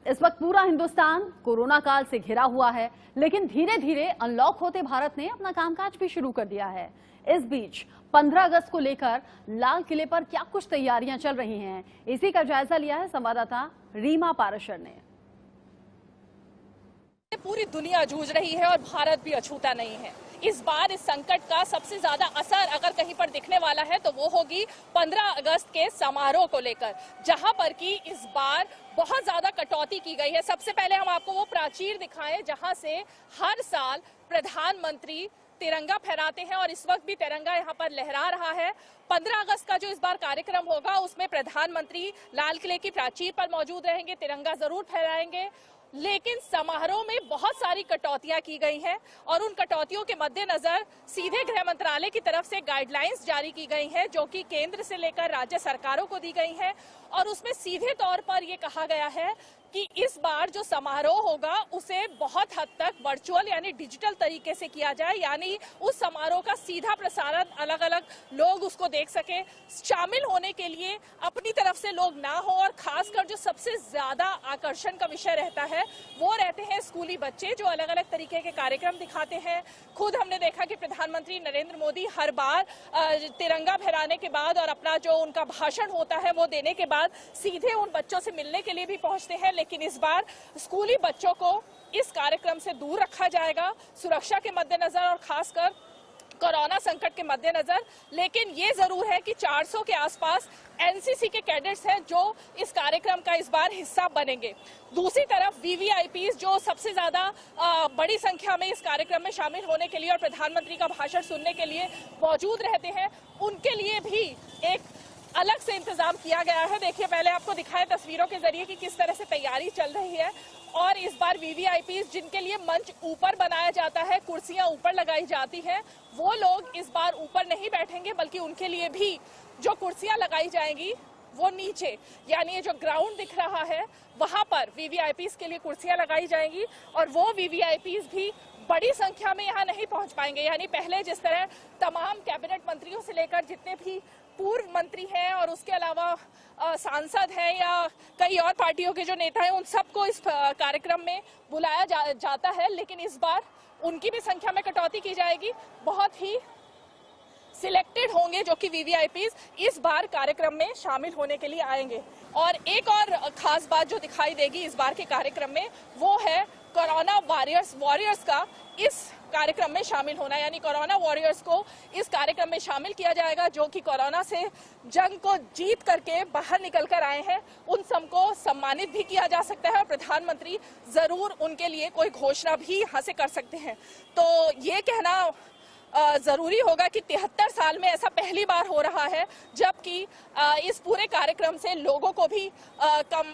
इस वक्त पूरा हिंदुस्तान कोरोना काल से घिरा हुआ है, लेकिन धीरे धीरे अनलॉक होते भारत ने अपना कामकाज भी शुरू कर दिया है। इस बीच 15 अगस्त को लेकर लाल किले पर क्या कुछ तैयारियां चल रही हैं, इसी का जायजा लिया है संवाददाता रीमा पाराशर ने। पूरी दुनिया जूझ रही है और भारत भी अछूता नहीं है। इस बार इस संकट का सबसे ज्यादा असर अगर कहीं पर दिखने वाला है तो वो होगी 15 अगस्त के समारोह को लेकर, जहां पर कि इस बार बहुत ज्यादा कटौती की गई है। सबसे पहले हम आपको वो प्राचीर दिखाएं जहां से हर साल प्रधानमंत्री तिरंगा फहराते हैं और इस वक्त भी तिरंगा यहाँ पर लहरा रहा है। 15 अगस्त का जो इस बार कार्यक्रम होगा उसमें प्रधानमंत्री लाल किले की प्राचीर पर मौजूद रहेंगे, तिरंगा जरूर फहराएंगे, लेकिन समारोह में बहुत सारी कटौतियां की गई हैं और उन कटौतियों के मद्देनजर सीधे गृह मंत्रालय की तरफ से गाइडलाइंस जारी की गई हैं, जो कि केंद्र से लेकर राज्य सरकारों को दी गई हैं। और उसमें सीधे तौर पर यह कहा गया है कि इस बार जो समारोह होगा उसे बहुत हद तक वर्चुअल यानी डिजिटल तरीके से किया जाए, यानी उस समारोह का सीधा प्रसारण अलग अलग लोग उसको देख सके। शामिल होने के लिए अपनी तरफ से लोग ना हो और खासकर जो सबसे ज्यादा आकर्षण का विषय रहता है वो रहते हैं स्कूली बच्चे, जो अलग अलग तरीके के कार्यक्रम दिखाते हैं। खुद हमने देखा कि प्रधानमंत्री नरेंद्र मोदी हर बार तिरंगा फहराने के बाद और अपना जो उनका भाषण होता है वो देने के बाद सीधे उन बच्चों से मिलने के लिए भी पहुंचते हैं, लेकिन इस बार स्कूली बच्चों को इस कार्यक्रम से दूर रखा जाएगा सुरक्षा के मद्देनजर और खासकर कोरोना संकट के मद्देनजर। लेकिन ये जरूर है कि 400 के आसपास एनसीसी के कैडेट्स हैं जो इस कार्यक्रम का इस बार हिस्सा बनेंगे। दूसरी तरफ वीवीआईपीज जो सबसे ज्यादा बड़ी संख्या में इस कार्यक्रम में शामिल होने के लिए और प्रधानमंत्री का भाषण सुनने के लिए मौजूद रहते हैं, उनके लिए भी एक अलग से इंतजाम किया गया है। देखिए, पहले आपको दिखाए तस्वीरों के जरिए कि किस तरह से तैयारी चल रही है। और इस बार वीवीआईपीज जिनके लिए मंच ऊपर बनाया जाता है, कुर्सियां ऊपर लगाई जाती हैं, वो लोग इस बार ऊपर नहीं बैठेंगे, बल्कि उनके लिए भी जो कुर्सियां लगाई जाएंगी वो नीचे, यानी ये जो ग्राउंड दिख रहा है वहां पर वीवीआईपीज के लिए कुर्सियां लगाई जाएंगी। और वो वीवीआईपीज भी बड़ी संख्या में यहाँ नहीं पहुंच पाएंगे, यानी पहले जिस तरह तमाम कैबिनेट मंत्रियों से लेकर जितने भी पूर्व मंत्री हैं और उसके अलावा सांसद हैं या कई और पार्टियों के जो नेता हैं, उन सबको इस कार्यक्रम में बुलाया जाता है, लेकिन इस बार उनकी भी संख्या में कटौती की जाएगी। बहुत ही सिलेक्टेड होंगे जो कि वीवीआईपीज इस बार कार्यक्रम में शामिल होने के लिए आएंगे। और एक और खास बात जो दिखाई देगी इस बार के कार्यक्रम में वो है कोरोना वॉरियर्स का इस कार्यक्रम में शामिल होना, यानी कोरोना वॉरियर्स को इस कार्यक्रम में शामिल किया जाएगा, जो कि कोरोना से जंग को जीत करके बाहर निकल कर आए हैं। उन सबको सम्मानित भी किया जा सकता है और प्रधानमंत्री जरूर उनके लिए कोई घोषणा भी यहाँ से कर सकते हैं। तो ये कहना जरूरी होगा कि 73 साल में ऐसा पहली बार हो रहा है जबकि इस पूरे कार्यक्रम से लोगों को भी कम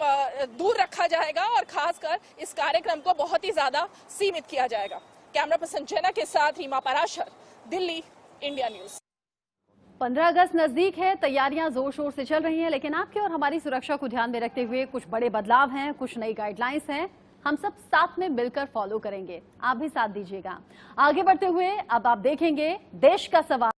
दूर रखा जाएगा और खासकर इस कार्यक्रम को बहुत ही ज्यादा सीमित किया जाएगा। कैमरा पर्सन जेना के साथ रीमा पाराशर, दिल्ली, इंडिया न्यूज। 15 अगस्त नजदीक है, तैयारियां जोर शोर से चल रही हैं, लेकिन आपकी और हमारी सुरक्षा को ध्यान में रखते हुए कुछ बड़े बदलाव हैं, कुछ नई गाइडलाइंस हैं, हम सब साथ में मिलकर फॉलो करेंगे। आप भी साथ दीजिएगा। आगे बढ़ते हुए अब आप देखेंगे देश का सवाल।